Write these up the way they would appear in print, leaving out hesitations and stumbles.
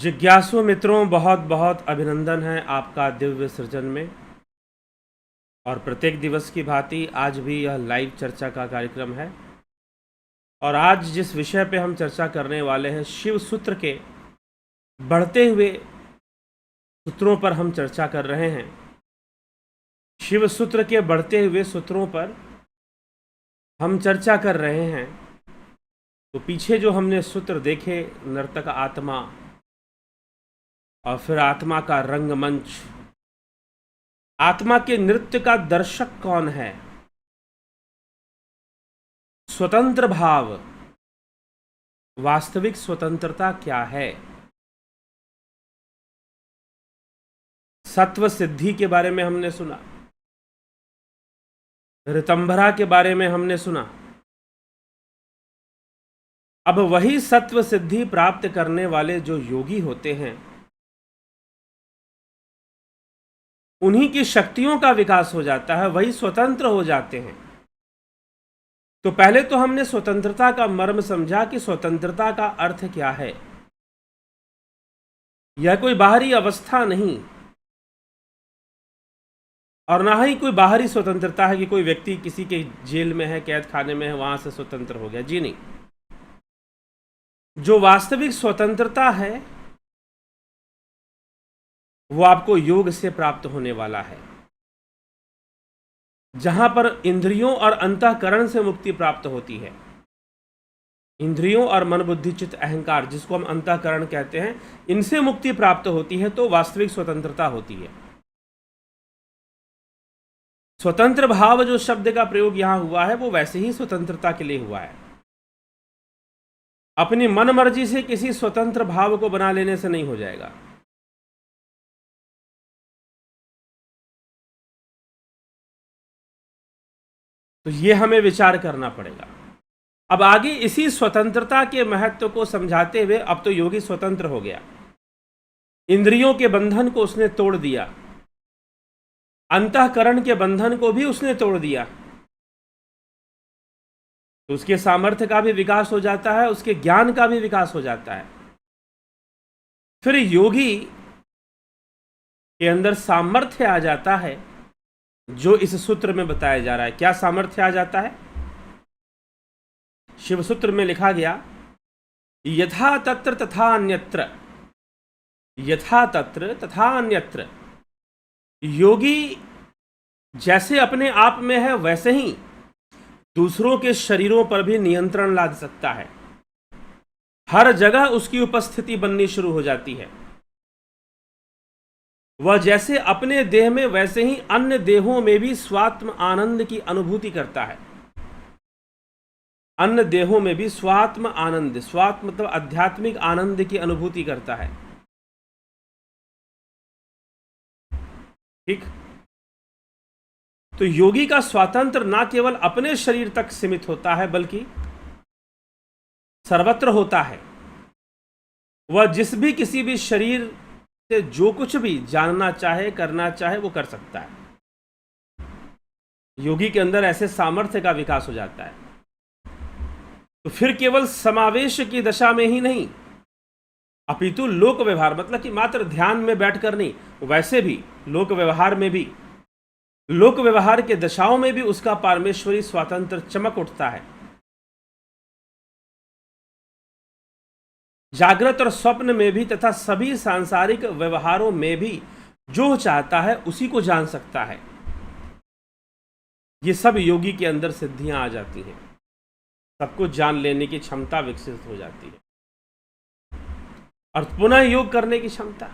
जिज्ञासु मित्रों, बहुत बहुत अभिनंदन है आपका दिव्य सृजन में। और प्रत्येक दिवस की भांति आज भी यह लाइव चर्चा का कार्यक्रम है। और आज जिस विषय पे हम चर्चा करने वाले हैं, शिव सूत्र के बढ़ते हुए सूत्रों पर हम चर्चा कर रहे हैं। शिव सूत्र के बढ़ते हुए सूत्रों पर हम चर्चा कर रहे हैं। तो पीछे जो हमने सूत्र देखे, नर्तक आत्मा और फिर आत्मा का रंगमंच, आत्मा के नृत्य का दर्शक कौन है, स्वतंत्र भाव, वास्तविक स्वतंत्रता क्या है, सत्व सिद्धि के बारे में हमने सुना, ऋतंभरा के बारे में हमने सुना। अब वही सत्व सिद्धि प्राप्त करने वाले जो योगी होते हैं, उन्हीं की शक्तियों का विकास हो जाता है, वही स्वतंत्र हो जाते हैं। तो पहले तो हमने स्वतंत्रता का मर्म समझा कि स्वतंत्रता का अर्थ क्या है। यह कोई बाहरी अवस्था नहीं, और ना ही कोई बाहरी स्वतंत्रता है कि कोई व्यक्ति किसी के जेल में है, कैद खाने में है, वहां से स्वतंत्र हो गया। जी नहीं। जो वास्तविक स्वतंत्रता है वो आपको योग से प्राप्त होने वाला है, जहां पर इंद्रियों और अंतःकरण से मुक्ति प्राप्त होती है। इंद्रियों और मन बुद्धि चित्त अहंकार, जिसको हम अंतःकरण कहते हैं, इनसे मुक्ति प्राप्त होती है, तो वास्तविक स्वतंत्रता होती है। स्वतंत्र भाव जो शब्द का प्रयोग यहां हुआ है, वो वैसे ही स्वतंत्रता के लिए हुआ है। अपनी मन मर्जी से किसी स्वतंत्र भाव को बना लेने से नहीं हो जाएगा। तो ये हमें विचार करना पड़ेगा। अब आगे इसी स्वतंत्रता के महत्व को समझाते हुए, अब तो योगी स्वतंत्र हो गया, इंद्रियों के बंधन को उसने तोड़ दिया, अंतःकरण के बंधन को भी उसने तोड़ दिया, तो उसके सामर्थ्य का भी विकास हो जाता है, उसके ज्ञान का भी विकास हो जाता है। फिर योगी के अंदर सामर्थ्य आ जाता है, जो इस सूत्र में बताया जा रहा है। क्या सामर्थ्य आ जाता है? शिव सूत्र में लिखा गया, यथा तत्र तथा अन्यत्र, यथा तत्र तथा अन्यत्र। योगी जैसे अपने आप में है, वैसे ही दूसरों के शरीरों पर भी नियंत्रण ला सकता है। हर जगह उसकी उपस्थिति बननी शुरू हो जाती है। वह जैसे अपने देह में, वैसे ही अन्य देहों में भी स्वात्म आनंद की अनुभूति करता है। अन्य देहों में भी स्वात्म आनंद, स्वात्म मतलब आध्यात्मिक आनंद की अनुभूति करता है। ठीक। तो योगी का स्वातंत्र ना केवल अपने शरीर तक सीमित होता है, बल्कि सर्वत्र होता है। वह जिस भी किसी भी शरीर से जो कुछ भी जानना चाहे, करना चाहे, वो कर सकता है। योगी के अंदर ऐसे सामर्थ्य का विकास हो जाता है। तो फिर केवल समावेश की दशा में ही नहीं, अपितु लोक व्यवहार, मतलब कि मात्र ध्यान में बैठकर नहीं, वैसे भी लोक व्यवहार में भी, लोक व्यवहार के दशाओं में भी उसका पारमेश्वरी स्वातंत्र चमक उठता है। जागृत और स्वप्न में भी तथा सभी सांसारिक व्यवहारों में भी जो चाहता है उसी को जान सकता है। ये सब योगी के अंदर सिद्धियां आ जाती हैं, सबको जान लेने की क्षमता विकसित हो जाती है, और पुनः योग करने की क्षमता।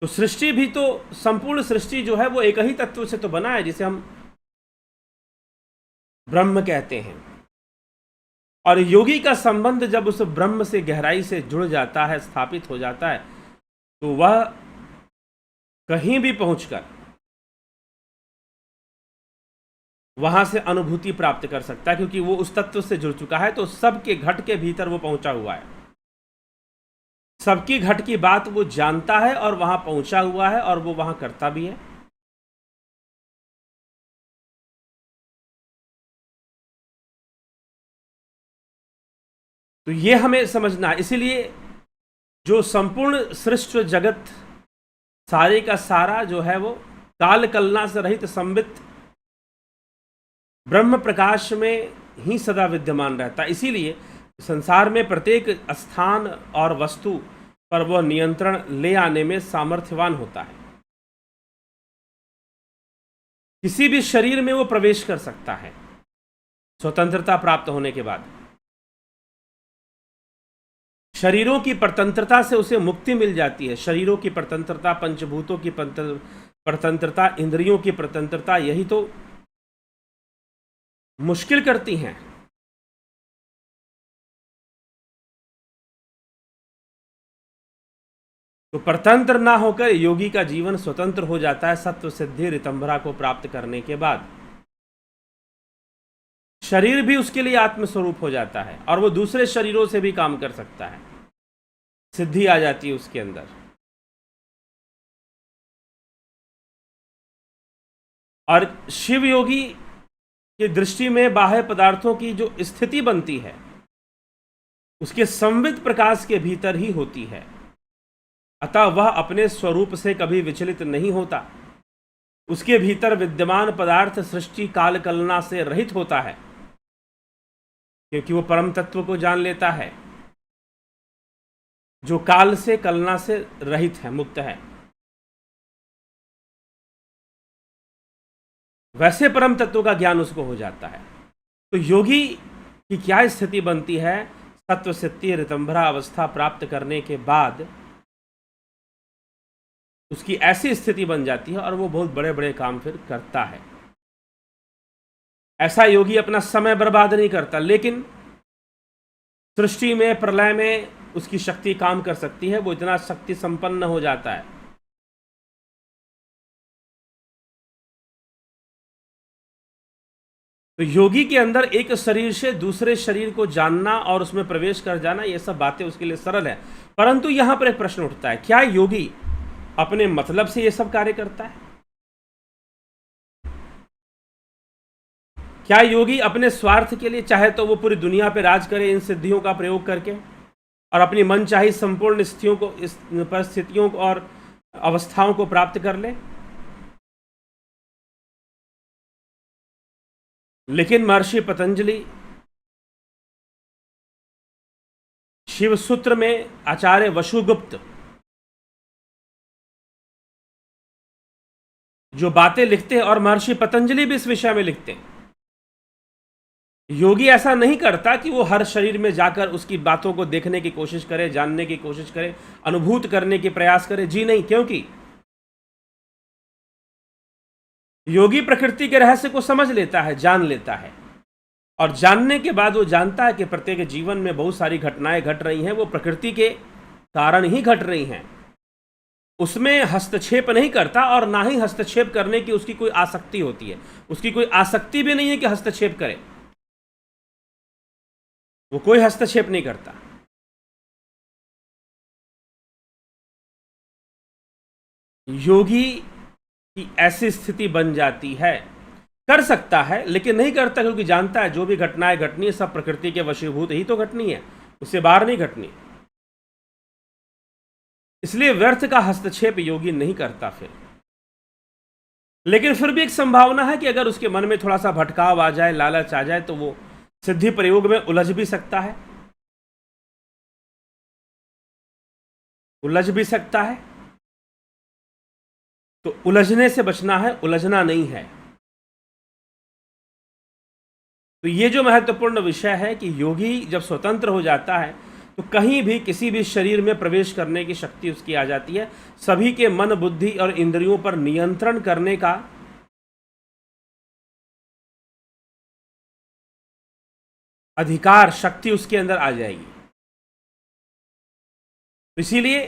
तो सृष्टि भी तो, संपूर्ण सृष्टि जो है वो एक ही तत्व से तो बना है, जिसे हम ब्रह्म कहते हैं। और योगी का संबंध जब उस ब्रह्म से गहराई से जुड़ जाता है, स्थापित हो जाता है, तो वह कहीं भी पहुंचकर वहां से अनुभूति प्राप्त कर सकता है, क्योंकि वो उस तत्व से जुड़ चुका है। तो सबके घट के भीतर वो पहुंचा हुआ है, सबकी घट की बात वो जानता है और वहां पहुंचा हुआ है, और वो वहां करता भी है। तो ये हमें समझना है। इसीलिए जो संपूर्ण सृष्टि जगत सारे का सारा जो है वो काल कलना से रहित संबित ब्रह्म प्रकाश में ही सदा विद्यमान रहता है। इसीलिए संसार में प्रत्येक स्थान और वस्तु पर वह नियंत्रण ले आने में सामर्थ्यवान होता है। किसी भी शरीर में वो प्रवेश कर सकता है स्वतंत्रता प्राप्त होने के बाद। शरीरों की परतंत्रता से उसे मुक्ति मिल जाती है। शरीरों की परतंत्रता, पंचभूतों की परतंत्रता, इंद्रियों की परतंत्रता, यही तो मुश्किल करती हैं। तो परतंत्र ना होकर योगी का जीवन स्वतंत्र हो जाता है सत्व सिद्धि ऋतंभरा को प्राप्त करने के बाद। शरीर भी उसके लिए आत्मस्वरूप हो जाता है और वो दूसरे शरीरों से भी काम कर सकता है, सिद्धि आ जाती है उसके अंदर। और शिव योगी की दृष्टि में बाह्य पदार्थों की जो स्थिति बनती है उसके संवित प्रकाश के भीतर ही होती है, अतः वह अपने स्वरूप से कभी विचलित नहीं होता। उसके भीतर विद्यमान पदार्थ सृष्टि काल कलना से रहित होता है, क्योंकि वो परम तत्व को जान लेता है जो काल से कलना से रहित है, मुक्त है। वैसे परम तत्व का ज्ञान उसको हो जाता है। तो योगी की क्या स्थिति बनती है? सत्व सिद्धि ऋतंभरा अवस्था प्राप्त करने के बाद उसकी ऐसी स्थिति बन जाती है और वो बहुत बड़े बड़े काम फिर करता है। ऐसा योगी अपना समय बर्बाद नहीं करता, लेकिन सृष्टि में, प्रलय में उसकी शक्ति काम कर सकती है। वो इतना शक्ति संपन्न हो जाता है। तो योगी के अंदर एक शरीर से दूसरे शरीर को जानना और उसमें प्रवेश कर जाना, ये सब बातें उसके लिए सरल है। परंतु यहां पर एक प्रश्न उठता है, क्या योगी अपने मतलब से ये सब कार्य करता है? क्या योगी अपने स्वार्थ के लिए चाहे तो वो पूरी दुनिया पे राज करे इन सिद्धियों का प्रयोग करके और अपनी मनचाही संपूर्ण स्थितियों को, इस परिस्थितियों और अवस्थाओं को प्राप्त कर ले? लेकिन महर्षि पतंजलि शिव सूत्र में आचार्य वसुगुप्त जो बातें लिखते हैं, और महर्षि पतंजलि भी इस विषय में लिखते हैं, योगी ऐसा नहीं करता कि वो हर शरीर में जाकर उसकी बातों को देखने की कोशिश करे, जानने की कोशिश करे, अनुभूत करने की प्रयास करे। जी नहीं, क्योंकि योगी प्रकृति के रहस्य को समझ लेता है, जान लेता है, और जानने के बाद वो जानता है कि प्रत्येक जीवन में बहुत सारी घटनाएं घट रही हैं, वो प्रकृति के कारण ही घट रही हैं। उसमें हस्तक्षेप नहीं करता और ना ही हस्तक्षेप करने की उसकी कोई आसक्ति होती है। उसकी कोई आसक्ति भी नहीं है कि हस्तक्षेप करे, वो कोई हस्तक्षेप नहीं करता। योगी की ऐसी स्थिति बन जाती है, कर सकता है लेकिन नहीं करता, क्योंकि जानता है जो भी घटनाएं घटनी है सब प्रकृति के वशीभूत ही तो घटनी है, उससे बाहर नहीं घटनी। इसलिए व्यर्थ का हस्तक्षेप योगी नहीं करता फिर। लेकिन फिर भी एक संभावना है कि अगर उसके मन में थोड़ा सा भटकाव आ जाए, लालच आ जाए, तो वो सिद्धि प्रयोग में उलझ भी सकता है, उलझ भी सकता है। तो उलझने से बचना है, उलझना नहीं है। तो ये जो महत्वपूर्ण विषय है कि योगी जब स्वतंत्र हो जाता है तो कहीं भी किसी भी शरीर में प्रवेश करने की शक्ति उसकी आ जाती है। सभी के मन, बुद्धि और इंद्रियों पर नियंत्रण करने का अधिकार, शक्ति उसके अंदर आ जाएगी। इसीलिए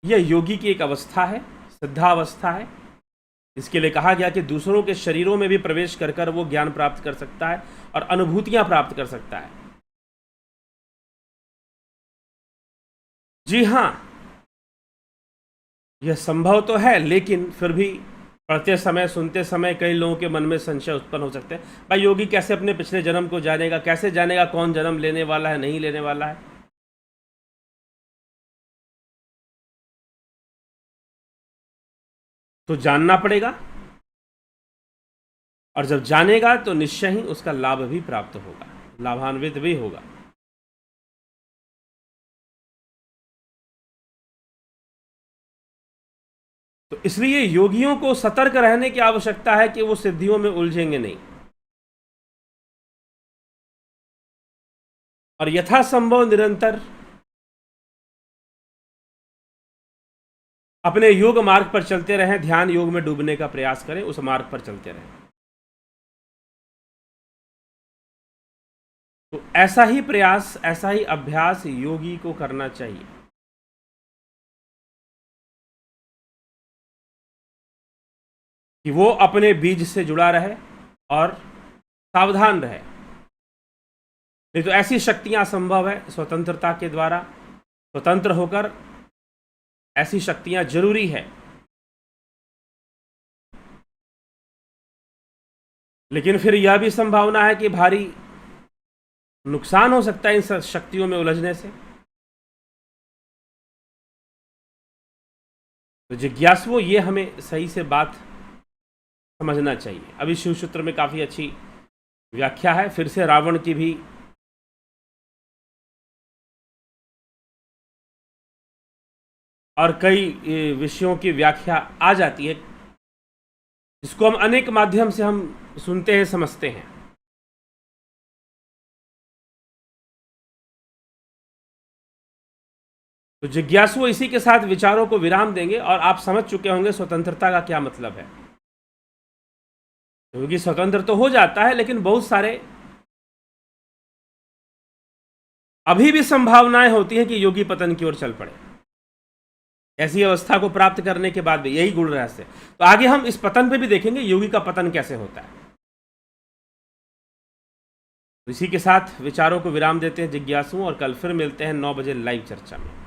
यह योगी की एक अवस्था है, सिद्धावस्था है। इसके लिए कहा गया कि दूसरों के शरीरों में भी प्रवेश कर कर वो ज्ञान प्राप्त कर सकता है और अनुभूतियां प्राप्त कर सकता है। जी हां, यह संभव तो है, लेकिन फिर भी पढ़ते समय, सुनते समय कई लोगों के मन में संशय उत्पन्न हो सकते हैं। भाई योगी कैसे अपने पिछले जन्म को जानेगा? कैसे जानेगा कौन जन्म लेने वाला है, नहीं लेने वाला है? तो जानना पड़ेगा, और जब जानेगा तो निश्चय ही उसका लाभ भी प्राप्त होगा, लाभान्वित भी होगा। तो इसलिए योगियों को सतर्क रहने की आवश्यकता है कि वो सिद्धियों में उलझेंगे नहीं, और यथासंभव निरंतर अपने योग मार्ग पर चलते रहें, ध्यान योग में डूबने का प्रयास करें, उस मार्ग पर चलते रहें। तो ऐसा ही प्रयास, ऐसा ही अभ्यास योगी को करना चाहिए कि वो अपने बीज से जुड़ा रहे और सावधान रहे। नहीं तो ऐसी शक्तियां असंभव है स्वतंत्रता के द्वारा, स्वतंत्र होकर ऐसी शक्तियां जरूरी है, लेकिन फिर यह भी संभावना है कि भारी नुकसान हो सकता है इन शक्तियों में उलझने से। तो जिज्ञासुओं, ये हमें सही से बात समझना चाहिए। अभी शिव सूत्र में काफी अच्छी व्याख्या है, फिर से रावण की भी और कई विषयों की व्याख्या आ जाती है, जिसको हम अनेक माध्यम से हम सुनते हैं, समझते हैं। तो जिज्ञासु इसी के साथ विचारों को विराम देंगे और आप समझ चुके होंगे स्वतंत्रता का क्या मतलब है। क्योंकि स्वतंत्र तो हो जाता है, लेकिन बहुत सारे अभी भी संभावनाएं होती हैं कि योगी पतन की ओर चल पड़े। ऐसी अवस्था को प्राप्त करने के बाद भी यही गुण रहस्य। तो आगे हम इस पतन पे भी देखेंगे योगी का पतन कैसे होता है। इसी के साथ विचारों को विराम देते हैं जिज्ञासुओं, और कल फिर मिलते हैं 9 बजे लाइव चर्चा में।